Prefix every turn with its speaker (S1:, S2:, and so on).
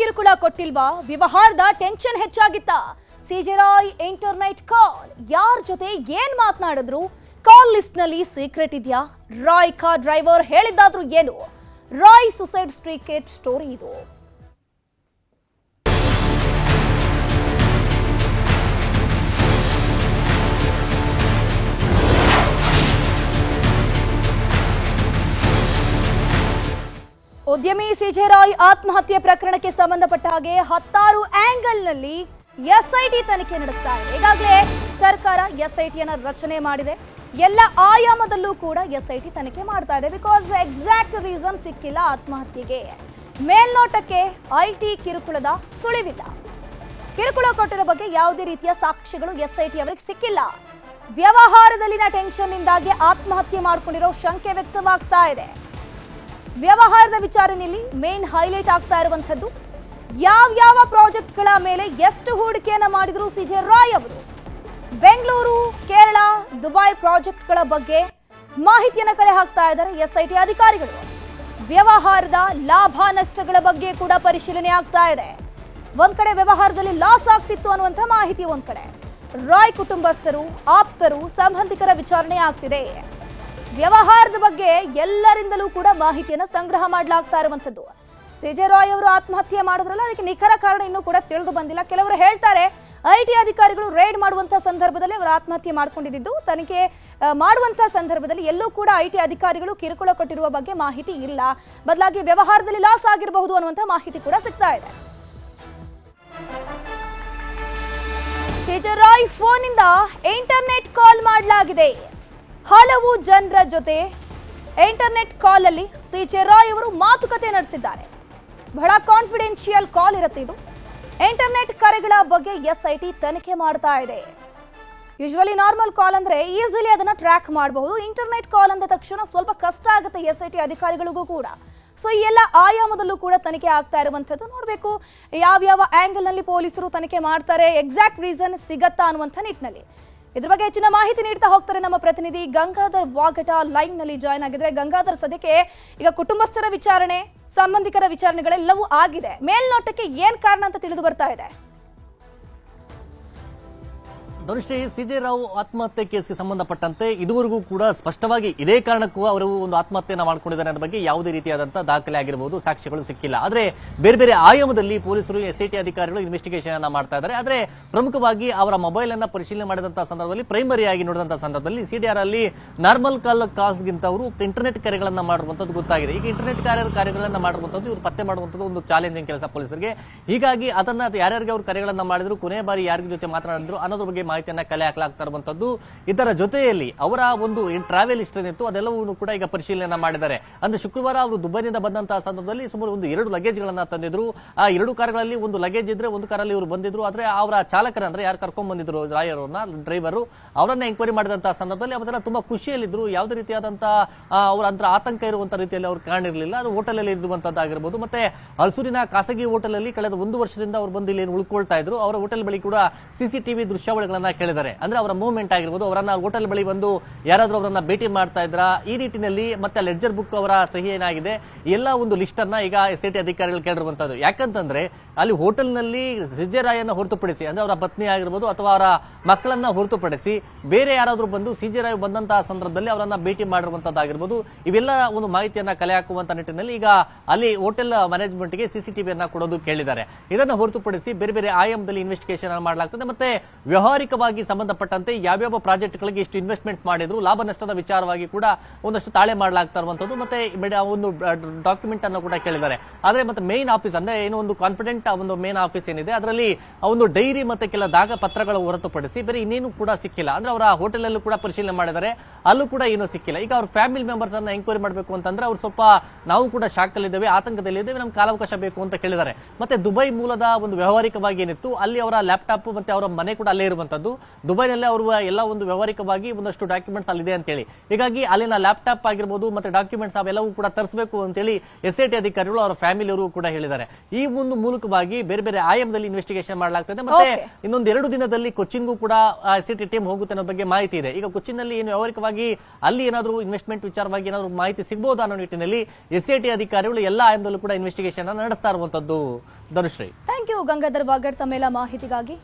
S1: ಕಿರುಕುಳ ಕೊಟ್ಟಿಲ್ವಾ? ವ್ಯವಹಾರದ tension ಹೆಚ್ಚಾಗಿತ್ತ? CJ Roy internet ಕಾಲ್ ಯಾರ ಜೊತೆ ಏನ್ ಮಾತನಾಡಿದ್ರು? ಕಾಲ್ ಲಿಸ್ಟ್ ನಲ್ಲಿ ಸೀಕ್ರೆಟ್ ಇದೆಯಾ? ರಾಯ್ ಕಾರ್ ಡ್ರೈವರ್ ಹೇಳಿದ್ದಾದ್ರೂ ಏನು? ರಾಯ್ ಸುಸೈಡ್ ಸ್ಟ್ರೀಟ್ ಸ್ಟೋರಿ ಇದು. ಉದ್ಯಮಿ ಸಿಜೆ ರಾಯ್ ಆತ್ಮಹತ್ಯೆ ಪ್ರಕರಣಕ್ಕೆ ಸಂಬಂಧಪಟ್ಟ ಹಾಗೆ 16 ಆಂಗಲ್ನಲ್ಲಿ ಎಸ್ಐಟಿ ತನಿಖೆ ನಡೆಸ್ತಾ ಇದೆ. ಈಗಾಗಲೇ ಸರ್ಕಾರ ಎಸ್ಐಟಿಯನ್ನ ರಚನೆ ಮಾಡಿದೆ. ಎಲ್ಲ ಆಯಾಮದಲ್ಲೂ ಕೂಡ ಎಸ್ಐಟಿ ತನಿಖೆ ಮಾಡ್ತಾ ಇದೆ. ಬಿಕಾಸ್ ಎಕ್ಸಾಕ್ಟ್ ರೀಸನ್ ಸಿಕ್ಕಿಲ್ಲ ಆತ್ಮಹತ್ಯೆಗೆ. ಮೇಲ್ನೋಟಕ್ಕೆ ಐಟಿ ಕಿರುಕುಳದ ಸುಳಿವಿಲ್ಲ. ಕಿರುಕುಳ ಕೊಟ್ಟಿರೋ ಬಗ್ಗೆ ಯಾವುದೇ ರೀತಿಯ ಸಾಕ್ಷ್ಯಗಳು ಎಸ್ಐಟಿ ಅವರಿಗೆ ಸಿಕ್ಕಿಲ್ಲ. ವ್ಯವಹಾರದಲ್ಲಿನ ಟೆನ್ಷನ್ನಿಂದಾಗಿ ಆತ್ಮಹತ್ಯೆ ಮಾಡಿಕೊಂಡಿರೋ ಶಂಕೆ ವ್ಯಕ್ತವಾಗ್ತಾ ಇದೆ. ವ್ಯವಹಾರದ ವಿಚಾರಣೆಯಲ್ಲಿ ಮೇನ್ ಹೈಲೈಟ್ ಆಗ್ತಾ ಇರುವಂತದ್ದು ಯಾವ ಪ್ರಾಜೆಕ್ಟ್ಗಳ ಮೇಲೆ ಎಷ್ಟು ಹೂಡಿಕೆಯನ್ನ ಮಾಡಿದ್ರು ಸಿಜೆ ರಾಯ್ ಅವರು. ಬೆಂಗಳೂರು, ಕೇರಳ, ದುಬೈ ಪ್ರಾಜೆಕ್ಟ್ಗಳ ಬಗ್ಗೆ ಮಾಹಿತಿಯನ್ನ ಕಲೆ ಹಾಕ್ತಾ ಇದ್ದಾರೆ ಎಸ್ಐಟಿ ಅಧಿಕಾರಿಗಳು. ವ್ಯವಹಾರದ ಲಾಭ ನಷ್ಟಗಳ ಬಗ್ಗೆ ಕೂಡ ಪರಿಶೀಲನೆ ಆಗ್ತಾ ಇದೆ. ಒಂದ್ ಕಡೆ ವ್ಯವಹಾರದಲ್ಲಿ ಲಾಸ್ ಆಗ್ತಿತ್ತು ಅನ್ನುವಂಥ ಮಾಹಿತಿ, ಒಂದ್ ಕಡೆ ರಾಯ್ ಕುಟುಂಬಸ್ಥರು, ಆಪ್ತರು, ಸಂಬಂಧಿಕರ ವಿಚಾರಣೆ ಆಗ್ತಿದೆ. ವ್ಯವಹಾರದ ಬಗ್ಗೆ ಎಲ್ಲರಿಂದಲೂ ಕೂಡ ಮಾಹಿತಿಯನ್ನು ಸಂಗ್ರಹ ಮಾಡಲಾಗ್ತಾ ಇರುವಂತದ್ದು. ಸಿಜೆ ರಾಯ್ ಅವರು ಆತ್ಮಹತ್ಯೆ ಮಾಡಿದ್ರಲ್ಲ, ಅದಕ್ಕೆ ನಿಖರ ಕಾರಣ ಇನ್ನೂ ಕೂಡ ತಿಳಿದು ಬಂದಿಲ್ಲ. ಕೆಲವರು ಹೇಳ್ತಾರೆ ಐಟಿ ಅಧಿಕಾರಿಗಳು ರೇಡ್ ಮಾಡುವಂತಹ ಸಂದರ್ಭದಲ್ಲಿ ಅವರು ಆತ್ಮಹತ್ಯೆ ಮಾಡ್ಕೊಂಡಿದ್ದು, ತನಿಖೆ ಮಾಡುವಂತಹ ಸಂದರ್ಭದಲ್ಲಿ ಎಲ್ಲೂ ಕೂಡ ಐಟಿ ಅಧಿಕಾರಿಗಳು ಕಿರುಕುಳ ಕೊಟ್ಟಿರುವ ಬಗ್ಗೆ ಮಾಹಿತಿ ಇಲ್ಲ, ಬದಲಾಗಿ ವ್ಯವಹಾರದಲ್ಲಿ ಲಾಸ್ ಆಗಿರಬಹುದು ಅನ್ನುವಂಥ ಮಾಹಿತಿ ಕೂಡ ಸಿಗ್ತಾ ಇದೆ. ಸಿಜೆ ರಾಯ್ ಫೋನಿಂದ ಇಂಟರ್ನೆಟ್ ಕಾಲ್ ಮಾಡಲಾಗಿದೆ. ಹಲವು ಜನರ ಜೊತೆ ಇಂಟರ್ನೆಟ್ ಕಾಲ್ ಅಲ್ಲಿ ಸಿಜೆ ರಾಯ್ ಅವರು ಮಾತುಕತೆ ನಡೆಸಿದ್ದಾರೆ. ಬಹಳ ಕಾನ್ಫಿಡೆನ್ಷಿಯಲ್ ಕಾಲ್ ಇರುತ್ತೆ ಇದು. ಇಂಟರ್ನೆಟ್ ಕರೆಗಳ ಬಗ್ಗೆ ಎಸ್ಐಟಿ ತನಿಖೆ ಮಾಡ್ತಾ ಇದೆ. ಯೂಶುವಲಿ ನಾರ್ಮಲ್ ಕಾಲ್ ಅಂದ್ರೆ ಈಸಿಲಿ ಅದನ್ನ ಟ್ರ್ಯಾಕ್ ಮಾಡಬಹುದು. ಇಂಟರ್ನೆಟ್ ಕಾಲ್ ಅಂದ ತಕ್ಷಣ ಸ್ವಲ್ಪ ಕಷ್ಟ ಆಗುತ್ತೆ ಎಸ್ಐಟಿ ಅಧಿಕಾರಿಗಳಿಗೂ ಕೂಡ. ಸೊ ಈ ಎಲ್ಲ ಆಯಾಮದಲ್ಲೂ ಕೂಡ ತನಿಖೆ ಆಗ್ತಾ ಇರುವಂತದ್ದು. ನೋಡಬೇಕು ಯಾವ ಆಂಗಲ್ ನಲ್ಲಿ ಪೊಲೀಸರು ತನಿಖೆ ಮಾಡ್ತಾರೆ, ಎಕ್ಸಾಕ್ಟ್ ರೀಸನ್ ಸಿಗತ್ತಾ ಅನ್ನುವಂಥ ನಿಟ್ಟಿನಲ್ಲಿ. ಇದ್ರ ಬಗ್ಗೆ ಹೆಚ್ಚಿನ ಮಾಹಿತಿ ನೀಡ್ತಾ ಹೋಗ್ತಾರೆ ನಮ್ಮ ಪ್ರತಿನಿಧಿ ಗಂಗಾಧರ್ ವಾಗಟ ಲೈವ್ ನಲ್ಲಿ ಜಾಯ್ನ್ ಆಗಿದ್ರೆ. ಗಂಗಾಧರ್, ಸದ್ಯಕ್ಕೆ ಈಗ ಕುಟುಂಬಸ್ಥರ ವಿಚಾರಣೆ, ಸಂಬಂಧಿಕರ ವಿಚಾರಣೆಗಳೆಲ್ಲವೂ ಆಗಿದೆ. ಮೇಲ್ನೋಟಕ್ಕೆ ಏನ್ ಕಾರಣ ಅಂತ ತಿಳಿದು ಬರ್ತಾ ಇದೆ?
S2: ಧನುಶ್ರೀ, ಸಿಜೆ ರಾವ್ ಆತ್ಮಹತ್ಯೆ ಕೇಸ್ಗೆ ಸಂಬಂಧಪಟ್ಟಂತೆ ಇದುವರೆಗೂ ಕೂಡ ಸ್ಪಷ್ಟವಾಗಿ ಇದೇ ಕಾರಣಕ್ಕೂ ಅವರು ಒಂದು ಆತ್ಮಹತ್ಯೆಯನ್ನು ಮಾಡಿಕೊಂಡಿದ್ದಾರೆ ಅನ್ನೋ ಬಗ್ಗೆ ಯಾವುದೇ ರೀತಿಯಾದಂತಹ ದಾಖಲೆ ಆಗಿರಬಹುದು, ಸಾಕ್ಷ್ಯಗಳು ಸಿಕ್ಕಿಲ್ಲ. ಆದ್ರೆ ಬೇರೆ ಆಯಾಮದಲ್ಲಿ ಪೊಲೀಸರು, ಎಸ್ಐಟಿ ಅಧಿಕಾರಿಗಳು ಇನ್ವೆಸ್ಟಿಗೇಷನ್ ಅನ್ನ ಮಾಡ್ತಾ ಇದ್ದಾರೆ. ಆದ್ರೆ ಪ್ರಮುಖವಾಗಿ ಅವರ ಮೊಬೈಲ್ ಅನ್ನ ಪರಿಶೀಲನೆ ಮಾಡಿದಂತಹ ಸಂದರ್ಭದಲ್ಲಿ, ಪ್ರೈಮರಿ ಆಗಿ ನೋಡಿದಂತಹ ಸಂದರ್ಭದಲ್ಲಿ ಸಿಡಿಆರ್ ಅಲ್ಲಿ ನಾರ್ಮಲ್ ಕಾಲ್ಸ್ಗಿಂತ ಅವರು ಇಂಟರ್ನೆಟ್ ಕರೆಗಳನ್ನ ಮಾಡಿರುವಂತದ್ದು ಗೊತ್ತಾಗಿದೆ. ಈಗ ಇಂಟರ್ನೆಟ್ ಕಾರ್ಯಗಳನ್ನ ಮಾಡಿರುವಂತದ್ದು ಇವರು ಪತ್ತೆ ಮಾಡುವಂತದ್ದು ಒಂದು ಚಾಲೆಂಜಿಂಗ್ ಕೆಲಸ ಪೊಲೀಸರಿಗೆ. ಹೀಗಾಗಿ ಅದನ್ನ ಯಾರ್ಯಾರಿಗೆ ಅವರು ಕರೆಗಳನ್ನ ಮಾಡಿದ್ರು, ಕೊನೆ ಬಾರಿ ಯಾರ ಜೊತೆ ಮಾತನಾಡಿದ್ರು ಅನ್ನೋದ್ರ ಬಗ್ಗೆ ಮಾಹಿತಿಯನ್ನ ಕಲೆ ಹಾಕಲಾಗ್ತಾ ಇರುವಂತದ್ದು. ಇದರ ಜೊತೆಯಲ್ಲಿ ಅವರ ಒಂದು ಟ್ರಾವೆಲ್ ಹಿಸ್ಟರಿ ಇತ್ತು, ಅದೆಲ್ಲವೂ ಕೂಡ ಈಗ ಪರಿಶೀಲನೆ ಮಾಡಿದ್ದಾರೆ. ಅಂದ್ರೆ ಶುಕ್ರವಾರ ಅವರು ದುಬೈನಿಂದ ಬಂದಂತಹ ಸಂದರ್ಭದಲ್ಲಿ ಸುಮಾರು ಒಂದು 2 ಲಗೇಜ್ ಗಳನ್ನ ತಂದಿದ್ರು. ಆ 2 ಕಾರುಗಳಲ್ಲಿ ಒಂದು ಲಗೇಜ್ ಇದ್ರೆ ಒಂದು ಕಾರಲ್ಲಿ ಇವರು ಬಂದಿದ್ರು. ಆದ್ರೆ ಅವರ ಚಾಲಕರ, ಅಂದ್ರೆ ಯಾರು ಕರ್ಕೊಂಡ್ ಬಂದಿದ್ರು ರಾಯ್ ಅವರನ್ನ, ಡ್ರೈವರ್, ಅವರನ್ನ ಎಂಕ್ವೈರಿ ಮಾಡಿದಂತಹ ಸಂದರ್ಭದಲ್ಲಿ ಅವರೆಲ್ಲ ತುಂಬಾ ಖುಷಿಯಲ್ಲಿದ್ರು. ಯಾವುದೇ ರೀತಿಯಾದಂತಹ ಅವರ ಅಂತ ಆತಂಕ ಇರುವಂತಹ ರೀತಿಯಲ್ಲಿ ಅವ್ರು ಕಾಣಿರಲಿಲ್ಲ. ಅದು ಹೋಟೆಲ್ ಅಲ್ಲಿ ಇರುವಂತದ್ದಾಗಿರ್ಬೋದು. ಮತ್ತೆ ಹಲ್ಸೂರಿನ ಖಾಸಗಿ ಹೋಟೆಲ್ ಅಲ್ಲಿ ಕಳೆದ 1 ವರ್ಷದಿಂದ ಅವರು ಬಂದು ಇಲ್ಲಿ ಉಳ್ಕೊಳ್ತಾ ಇದ್ರು. ಅವರ ಹೋಟೆಲ್ ಬಳಿ ಕೂಡ ಸಿಸಿಟಿವಿ ದೃಶ್ಯಾವಳಿಗಳನ್ನ ಕೇಳಿದ್ದಾರೆ. ಅಂದ್ರೆ ಅವರ ಮೂವ್ಮೆಂಟ್ ಆಗಿರ್ಬೋದು, ಅವರನ್ನ ಹೋಟೆಲ್ ಬಳಿ ಬಂದು ಯಾರಾದ್ರೂ ಅವರನ್ನ ಭೇಟಿ ಮಾಡ್ತಾ ಇದ್ರ ಈ ನಿಟ್ಟಿನಲ್ಲಿ, ಮತ್ತೆ ಲೆಡ್ಜರ್ ಬುಕ್ ಅವರ ಸಹಿ ಏನಾಗಿದೆ ಎಲ್ಲ ಒಂದು ಲಿಸ್ಟ್ ಅನ್ನ ಈಗ ಎಸ್ಐಟಿ ಅಧಿಕಾರಿಗಳು ಕೇಳಿರುವಂತದ್ದು. ಯಾಕಂತಂದ್ರೆ ಅಲ್ಲಿ ಹೋಟೆಲ್ ನಲ್ಲಿ ಸಿಜೆ ರಾಯನ್ನ ಹೊರತುಪಡಿಸಿ, ಅಂದ್ರೆ ಅವರ ಪತ್ನಿ ಆಗಿರ್ಬೋದು ಅಥವಾ ಅವರ ಮಕ್ಕಳನ್ನ ಹೊರತುಪಡಿಸಿ ಬೇರೆ ಯಾರಾದ್ರೂ ಬಂದು ಸಿಜೆ ರಾಯ್ ಬಂದಂತಹ ಸಂದರ್ಭದಲ್ಲಿ ಅವರನ್ನ ಭೇಟಿ ಮಾಡಿರುವಂತದ್ದಾಗಿರ್ಬೋದು. ಇವೆಲ್ಲ ಒಂದು ಮಾಹಿತಿಯನ್ನ ಕಲೆ ಹಾಕುವಂತ ನಿಟ್ಟಿನಲ್ಲಿ ಈಗ ಅಲ್ಲಿ ಹೋಟೆಲ್ ಮ್ಯಾನೇಜ್ಮೆಂಟ್ ಗೆ ಸಿಸಿಟಿವಿಯನ್ನ ಕೊಡೋದು ಕೇಳಿದ್ದಾರೆ. ಇದನ್ನ ಹೊರತುಪಡಿಸಿ ಬೇರೆ ಆಯಾಮದಲ್ಲಿ ಇನ್ವೆಸ್ಟಿಗೇಷನ್ ಮಾಡಲಾಗ್ತದೆ. ಮತ್ತೆ ವ್ಯವಹಾರಿಕವಾಗಿ ಸಂಬಂಧಪಟ್ಟಂತೆ ಯಾವ್ಯಾವ ಪ್ರಾಜೆಕ್ಟ್ಗಳಿಗೆ ಎಷ್ಟು ಇನ್ವೆಸ್ಟ್ಮೆಂಟ್ ಮಾಡಿದ್ರು, ಲಾಭ ನಷ್ಟದ ವಿಚಾರವಾಗಿ ಕೂಡ ಒಂದಷ್ಟು ತಾಳೆ ಮಾಡಲಾಗ್ತಾ ಇರುವಂತದ್ದು. ಮತ್ತೆ ಒಂದು ಡಾಕ್ಯುಮೆಂಟ್ ಅನ್ನು ಕೂಡ ಕೇಳಿದ್ದಾರೆ. ಆದ್ರೆ ಮತ್ತೆ ಮೇನ್ ಆಫೀಸ್, ಅಂದ್ರೆ ಏನು ಒಂದು ಕಾನ್ಫಿಡೆಂಟ್ ಒಂದು ಮೇನ್ ಆಫೀಸ್ ಏನಿದೆ ಅದರಲ್ಲಿ ಒಂದು ಡೈರಿ ಮತ್ತೆ ಕೆಲ ದಾಗ ಪತ್ರಗಳು ಹೊರತುಪಡಿಸಿ ಬೇರೆ ಇನ್ನೇನು ಕೂಡ ಸಿಕ್ಕಿಲ್ಲ. ಅಂದ್ರೆ ಅವರ ಹೋಟೆಲ್ ಅಲ್ಲೂ ಕೂಡ ಪರಿಶೀಲನೆ ಮಾಡಿದ್ದಾರೆ, ಅಲ್ಲೂ ಕೂಡ ಏನೂ ಸಿಕ್ಕಿಲ್ಲ. ಈಗ ಅವ್ರ ಫ್ಯಾಮಿಲಿ ಮೆಂಬರ್ಸ್ ಅನ್ನ ಎಂಕ್ವೈರಿ ಮಾಡಬೇಕು ಅಂತಂದ್ರೆ ಅವ್ರು ಸ್ವಲ್ಪ ನಾವು ಕೂಡ ಶಾಕ್ ಅಲ್ಲಿದ್ದೇವೆ, ಆತಂಕದಲ್ಲಿದ್ದೇವೆ, ನಮ್ಗೆ ಕಾಲಾವಕಾಶ ಬೇಕು ಅಂತ ಕೇಳಿದ್ದಾರೆ. ಮತ್ತೆ ದುಬೈ ಮೂಲದ ಒಂದು ವ್ಯವಹಾರಿಕವಾಗಿ ಏನಿತ್ತು ಅಲ್ಲಿ ಅವರ ಲ್ಯಾಪ್ಟಾಪ್ ಮತ್ತೆ ಅವರ ಮನೆ ಕೂಡ ಅಲ್ಲೇ ಇರುವಂತದ್ದು. ಹೇಳಿರುವಂತದ್ದು. ದುಬೈನಲ್ಲಿ ಅವರು ಎಲ್ಲ ಒಂದು ವ್ಯವಹಾರಿಕವಾಗಿ ಒಂದಷ್ಟು ಡಾಕ್ಯುಮೆಂಟ್ಸ್ ಅಲ್ಲಿದೆ ಅಂತೇಳಿ, ಹೀಗಾಗಿ ಅಲ್ಲಿನ ಲ್ಯಾಪ್ಟಾಪ್ ಆಗಿರ್ಬೋದು ಮತ್ತೆ ಡಾಕ್ಯುಮೆಂಟ್ಸ್ ಅವೆಲ್ಲವೂ ಕೂಡ ತರಿಸಬೇಕು ಅಂತೇಳಿ SIT ಅಧಿಕಾರಿಗಳು ಅವರ ಫ್ಯಾಮಿಲಿಯವರು ಕೂಡ ಹೇಳಿದ್ದಾರೆ. ಈ ಒಂದು ಮೂಲಕವಾಗಿ ಬೇರೆ ಬೇರೆ ಆಯಾಮದಲ್ಲಿ ಇನ್ವೆಸ್ಟಿಗೇಷನ್ ಮಾಡಲಾಗ್ತದೆ. ಮತ್ತೆ ಇನ್ನೊಂದು 2 ದಿನದಲ್ಲಿ ಕೊಚ್ಚಿನ್ಗೂ ಕೂಡ SIT ಟೀಮ್ ಹೋಗುತ್ತೆ ಅನ್ನೋ ಬಗ್ಗೆ ಮಾಹಿತಿ ಇದೆ. ಈಗ ಕೊಚ್ಚಿನ್ನಲ್ಲಿ ಏನು ವ್ಯವಹಾರಿಕವಾಗಿ ಅಲ್ಲಿ ಏನಾದರೂ ಇನ್ವೆಸ್ಟ್ಮೆಂಟ್ ವಿಚಾರವಾಗಿ ಏನಾದರೂ ಮಾಹಿತಿ ಸಿಗಬಹುದಾ ಅನ್ನೋ ನಿಟ್ಟಿನಲ್ಲಿ SIT ಅಧಿಕಾರಿಗಳು ಎಲ್ಲ ಆಯಾಮದಲ್ಲೂ ಕೂಡ ಇನ್ವೆಸ್ಟಿಗೇಷನ್ ನಡೆಸ್ತಾ ಇರುವಂತದ್ದು. ಧನುಶ್ರೀ,
S1: ಥ್ಯಾಂಕ್ ಯು ಗಂಗಾಧರ್ ವಾಗಡ್ ತಮ್ಮೆಲ್ಲ ಮಾಹಿತಿಗಾಗಿ.